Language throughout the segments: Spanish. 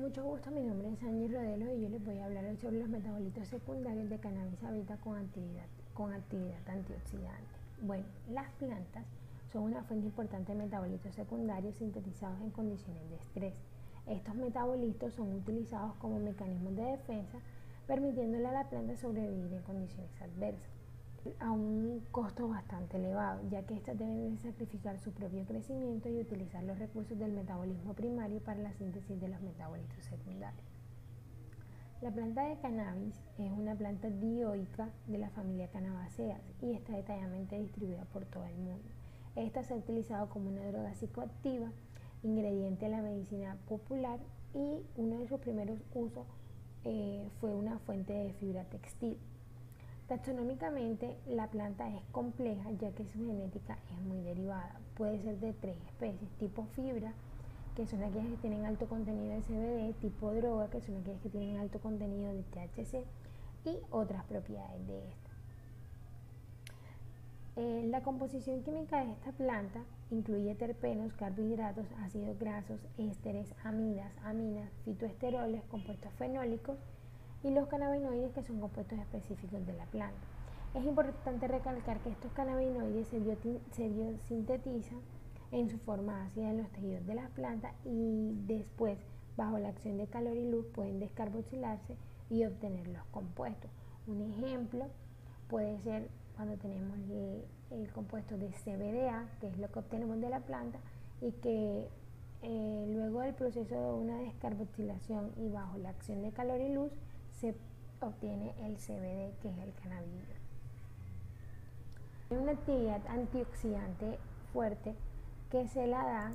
Mucho gusto, mi nombre es Angie Rodelo y yo les voy a hablar hoy sobre los metabolitos secundarios de cannabis sativa con actividad antioxidante. Bueno, las plantas son una fuente importante de metabolitos secundarios sintetizados en condiciones de estrés. Estos metabolitos son utilizados como mecanismos de defensa, permitiéndole a la planta sobrevivir en condiciones adversas, a un costo bastante elevado, ya que éstas deben sacrificar su propio crecimiento y utilizar los recursos del metabolismo primario para la síntesis de los metabolitos secundarios. La planta de cannabis es una planta dioica de la familia Cannabaceae y está detalladamente distribuida por todo el mundo. Esta se ha utilizado como una droga psicoactiva, ingrediente de la medicina popular, y uno de sus primeros usos fue una fuente de fibra textil. Taxonómicamente, la planta es compleja ya que su genética es muy derivada. Puede ser de 3 especies: tipo fibra, que son aquellas que tienen alto contenido de CBD; tipo droga, que son aquellas que tienen alto contenido de THC, y otras propiedades de esta. La composición química de esta planta incluye terpenos, carbohidratos, ácidos grasos, ésteres, aminas, fitoesteroles, compuestos fenólicos y los cannabinoides, que son compuestos específicos de la planta. Es importante recalcar que estos cannabinoides se biosintetizan en su forma ácida en los tejidos de las plantas y después, bajo la acción de calor y luz, pueden descarboxilarse y obtener los compuestos. Un ejemplo puede ser cuando tenemos el compuesto de CBDA, que es lo que obtenemos de la planta, y que luego del proceso de una descarboxilación y bajo la acción de calor y luz se obtiene el CBD, que es el cannabidiol. Hay una actividad antioxidante fuerte que se la da,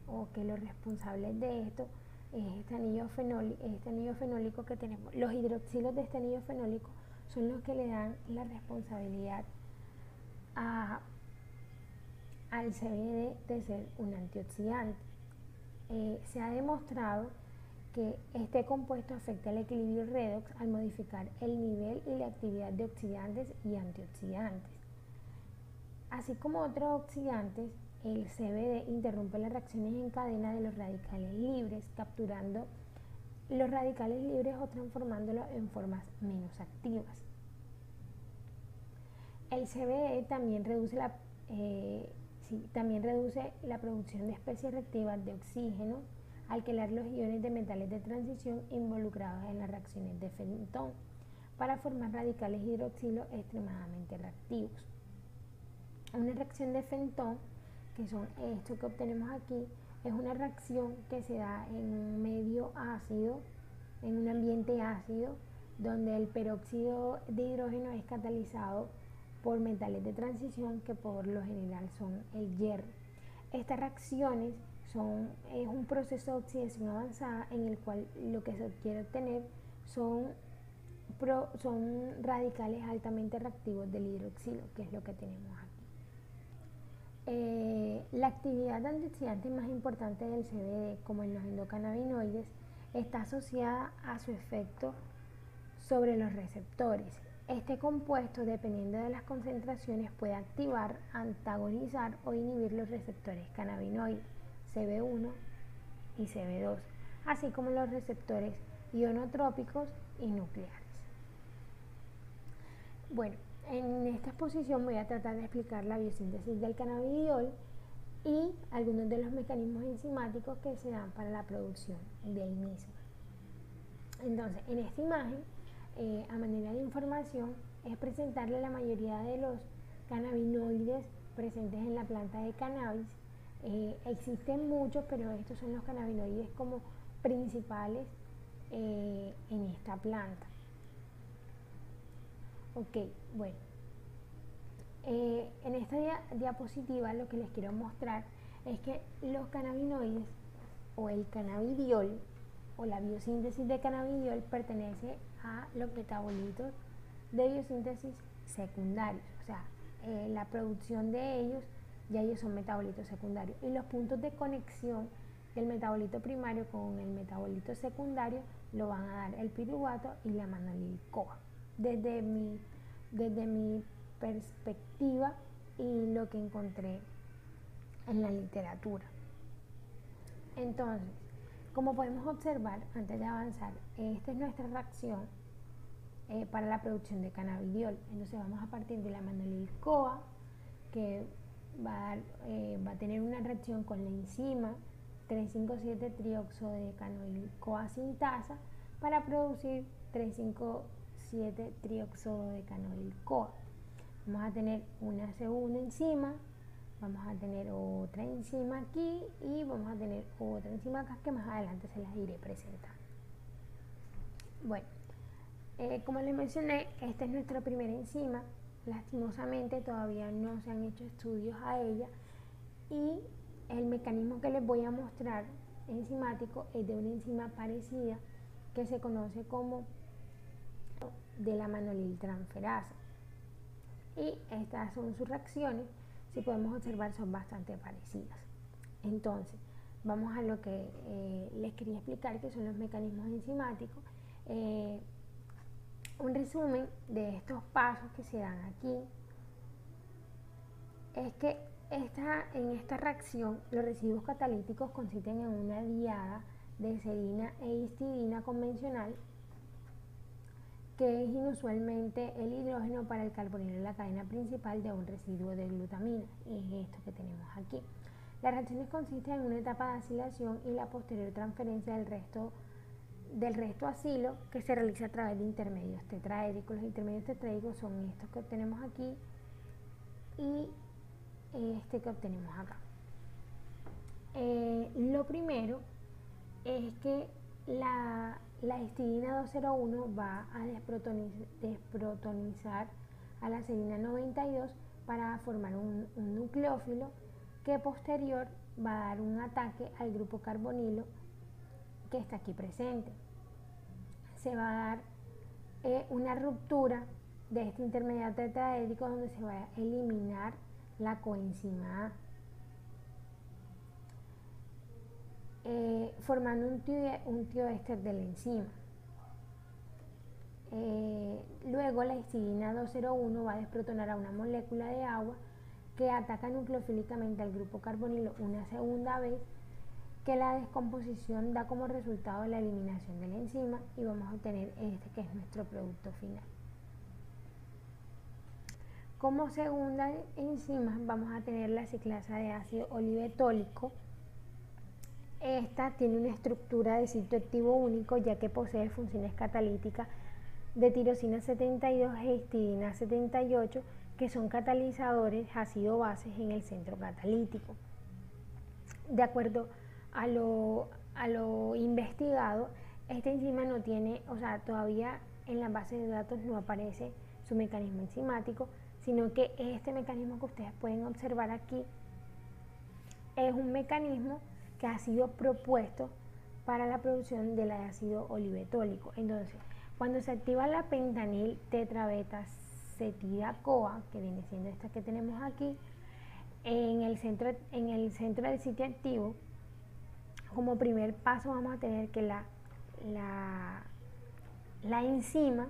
o que los responsables de esto es este anillo fenólico que tenemos. Los hidroxilos de este anillo fenólico son los que le dan la responsabilidad al CBD de ser un antioxidante. Se ha demostrado que este compuesto afecta el equilibrio redox al modificar el nivel y la actividad de oxidantes y antioxidantes. Así como otros oxidantes, el CBD interrumpe las reacciones en cadena de los radicales libres, capturando los radicales libres o transformándolos en formas menos activas. El CBD también reduce la producción de especies reactivas de oxígeno al quelar los iones de metales de transición involucrados en las reacciones de Fenton para formar radicales hidroxilo extremadamente reactivos. Una reacción de Fenton, que son esto que obtenemos aquí, es una reacción que se da en un medio ácido, en un ambiente ácido, donde el peróxido de hidrógeno es catalizado por metales de transición, que por lo general son el hierro. Estas reacciones es un proceso de oxidación avanzada en el cual lo que se quiere obtener son radicales altamente reactivos del hidroxilo, que es lo que tenemos aquí. La actividad antioxidante más importante del CBD, como en los endocannabinoides, está asociada a su efecto sobre los receptores. Este compuesto, dependiendo de las concentraciones, puede activar, antagonizar o inhibir los receptores cannabinoides CB1 y CB2, así como los receptores ionotrópicos y nucleares. Bueno, en esta exposición voy a tratar de explicar la biosíntesis del cannabidiol y algunos de los mecanismos enzimáticos que se dan para la producción del mismo. Entonces, en esta imagen, a manera de información, es presentarle la mayoría de los cannabinoides presentes en la planta de cannabis. Existen muchos, pero estos son los cannabinoides como principales en esta planta. Ok, bueno, en esta diapositiva lo que les quiero mostrar es que los cannabinoides, o el cannabidiol, o la biosíntesis de cannabidiol, pertenece a los metabolitos de biosíntesis secundarios, o sea, la producción de ellos, ya ellos son metabolitos secundarios, y los puntos de conexión del metabolito primario con el metabolito secundario lo van a dar el piruvato y la manolil-CoA. Desde mi perspectiva y lo que encontré en la literatura. Entonces, Como podemos observar, antes de avanzar, esta es nuestra reacción para la producción de cannabidiol. Entonces vamos a partir de la manolil-CoA, que va a tener una reacción con la enzima 3,5,7-trioxo de canoil-CoA sintasa para producir 3,5,7-trioxo de canoil-CoA. Vamos a tener una segunda enzima, vamos a tener otra enzima aquí y vamos a tener otra enzima acá que más adelante se las iré presentando. Bueno, como les mencioné, esta es nuestra primera enzima. Lastimosamente todavía no se han hecho estudios a ella y el mecanismo que les voy a mostrar enzimático es de una enzima parecida que se conoce como de la manoliltransferasa. Y estas son sus reacciones, si podemos observar son bastante parecidas. Entonces, vamos a lo que les quería explicar, que son los mecanismos enzimáticos. Un resumen de estos pasos que se dan aquí es que en esta reacción los residuos catalíticos consisten en una diada de serina e histidina convencional, que es inusualmente el hidrógeno para el carbonilo en la cadena principal de un residuo de glutamina, y es esto que tenemos aquí. Las reacciones consisten en una etapa de acilación y la posterior transferencia del resto acilo, que se realiza a través de intermedios tetraédricos. Los intermedios tetraédricos son estos que obtenemos aquí y este que obtenemos acá. Lo primero es que la histidina 201 va a desprotonizar a la serina 92 para formar un nucleófilo que posterior va a dar un ataque al grupo carbonilo que está aquí presente. Se va a dar una ruptura de este intermediario tetraédrico donde se va a eliminar la coenzima A, formando un tioéster de la enzima. Luego la histidina 201 va a desprotonar a una molécula de agua que ataca nucleofílicamente al grupo carbonilo una segunda vez, que la descomposición da como resultado la eliminación de la enzima, y vamos a obtener este que es nuestro producto final. Como segunda enzima vamos a tener la ciclasa de ácido olivetólico. Esta tiene una estructura de sitio activo único, ya que posee funciones catalíticas de tirosina 72 e histidina 78, que son catalizadores ácido-bases en el centro catalítico. De acuerdo a lo investigado, esta enzima no tiene, todavía en la base de datos no aparece su mecanismo enzimático, sino que este mecanismo que ustedes pueden observar aquí es un mecanismo que ha sido propuesto para la producción del ácido olivetólico. Entonces, cuando se activa la pentanil tetrabetacetida-CoA, que viene siendo esta que tenemos aquí, en el centro del sitio activo, como primer paso vamos a tener que la enzima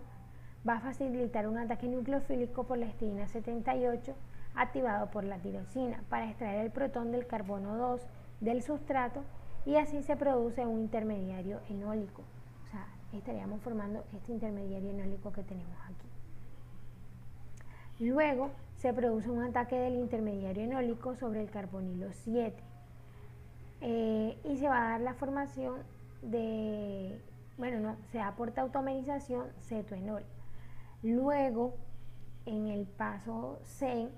va a facilitar un ataque nucleofílico por la histidina 78 activado por la tirosina para extraer el protón del carbono 2 del sustrato, y así se produce un intermediario enólico. O sea, estaríamos formando este intermediario enólico que tenemos aquí. Luego se produce un ataque del intermediario enólico sobre el carbonilo 7 y se va a dar la formación de, se da por tautomerización cetoenol. Luego, en el paso C,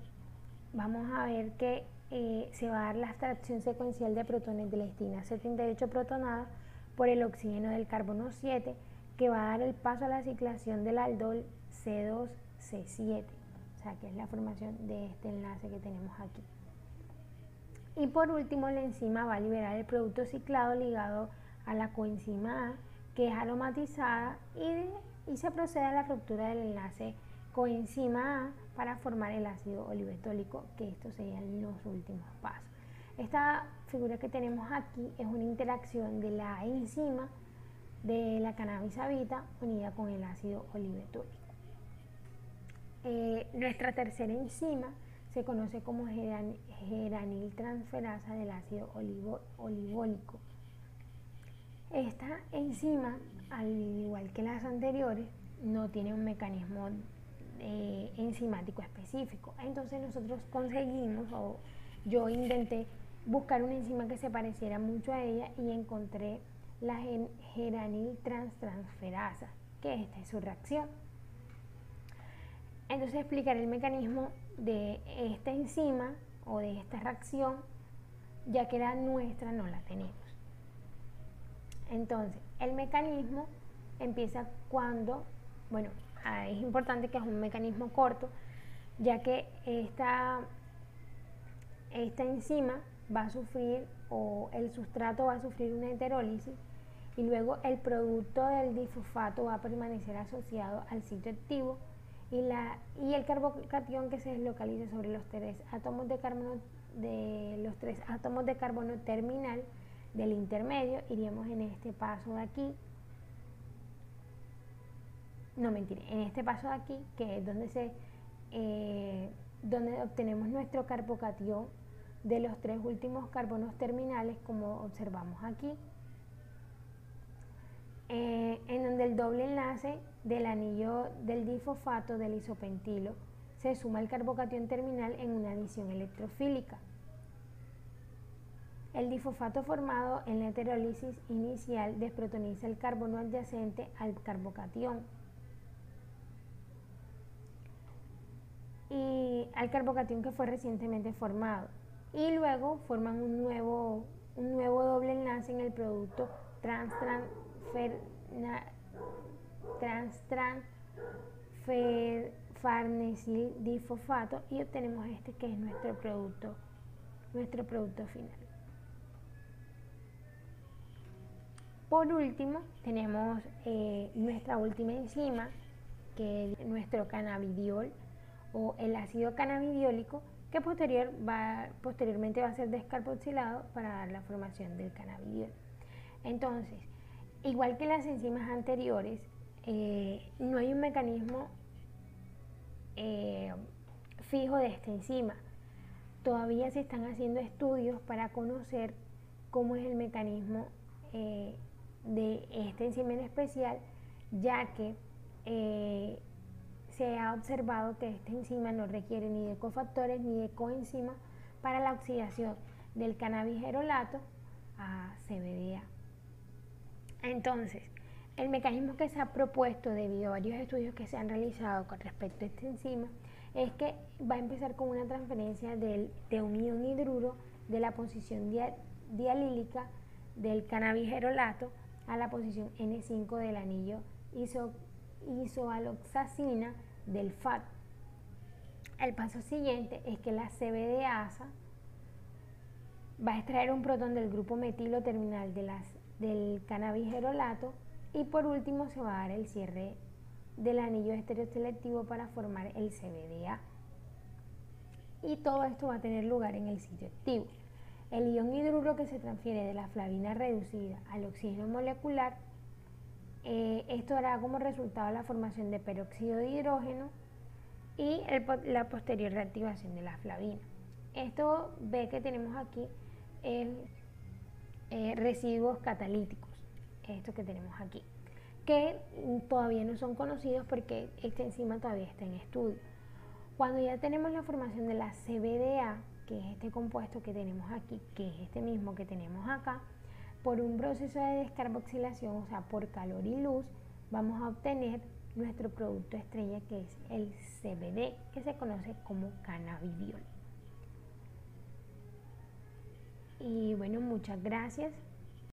vamos a ver que se va a dar la extracción secuencial de protones de la histidina 78 protonada por el oxígeno del carbono 7, que va a dar el paso a la ciclación del aldol C2C7, o sea que es la formación de este enlace que tenemos aquí. Y por último, la enzima va a liberar el producto ciclado ligado a la coenzima A, que es aromatizada, y se procede a la ruptura del enlace coenzima A para formar el ácido olivetólico, que estos serían los últimos pasos. Esta figura que tenemos aquí es una interacción de la enzima de la cannabis sativa unida con el ácido olivetólico. Nuestra tercera enzima se conoce como geraniltransferasa del ácido olivólico. Esta enzima, al igual que las anteriores, no tiene un mecanismo enzimático específico. Entonces nosotros conseguimos, o yo intenté buscar una enzima que se pareciera mucho a ella y encontré la geraniltransferasa, que esta es su reacción. Entonces explicaré el mecanismo de esta enzima o de esta reacción, ya que la nuestra no la tenemos. Entonces, el mecanismo empieza cuando, bueno, es importante que es un mecanismo corto, ya que esta enzima va a sufrir, o el sustrato va a sufrir una heterólisis, y luego el producto del difosfato va a permanecer asociado al sitio activo, y el carbocatión que se deslocaliza sobre los tres átomos de carbono terminal del intermedio, iríamos en este paso de aquí, en este paso de aquí, que es donde obtenemos nuestro carbocatión de los tres últimos carbonos terminales, como observamos aquí, en donde el doble enlace del anillo del difosfato del isopentilo se suma al carbocatión terminal en una adición electrofílica. El difosfato formado en la heterólisis inicial desprotoniza el carbono adyacente al carbocatión y al carbocatión que fue recientemente formado, y luego forman un nuevo doble enlace en el producto farnesil difosfato, y obtenemos este, que es nuestro producto final. Por último, tenemos nuestra última enzima, que es nuestro cannabidiol o el ácido cannabidiólico, que posteriormente va a ser descarboxilado para dar la formación del cannabidiol. Entonces, igual que las enzimas anteriores, no hay un mecanismo fijo de esta enzima. Todavía se están haciendo estudios para conocer cómo es el mecanismo de esta enzima en especial, ya que se ha observado que esta enzima no requiere ni de cofactores ni de coenzimas para la oxidación del cannabigerolato a CBDA. Entonces, el mecanismo que se ha propuesto debido a varios estudios que se han realizado con respecto a esta enzima es que va a empezar con una transferencia de un ion hidruro de la posición dialílica del cannabigerolato a la posición N5 del anillo isoaloxacina del FAT. El paso siguiente es que la CBDasa va a extraer un protón del grupo metilo terminal del cannabigerolato, y por último se va a dar el cierre del anillo estereoselectivo para formar el CBDA. Y todo esto va a tener lugar en el sitio activo. El ion hidruro que se transfiere de la flavina reducida al oxígeno molecular, esto dará como resultado la formación de peróxido de hidrógeno y la posterior reactivación de la flavina. Esto ve que tenemos aquí residuos catalíticos, esto que tenemos aquí, que todavía no son conocidos porque esta enzima todavía está en estudio. Cuando ya tenemos la formación de la CBDA, que es este compuesto que tenemos aquí, que es este mismo que tenemos acá, por un proceso de descarboxilación, o sea, por calor y luz, vamos a obtener nuestro producto estrella, que es el CBD, que se conoce como cannabidiol. Y bueno, muchas gracias.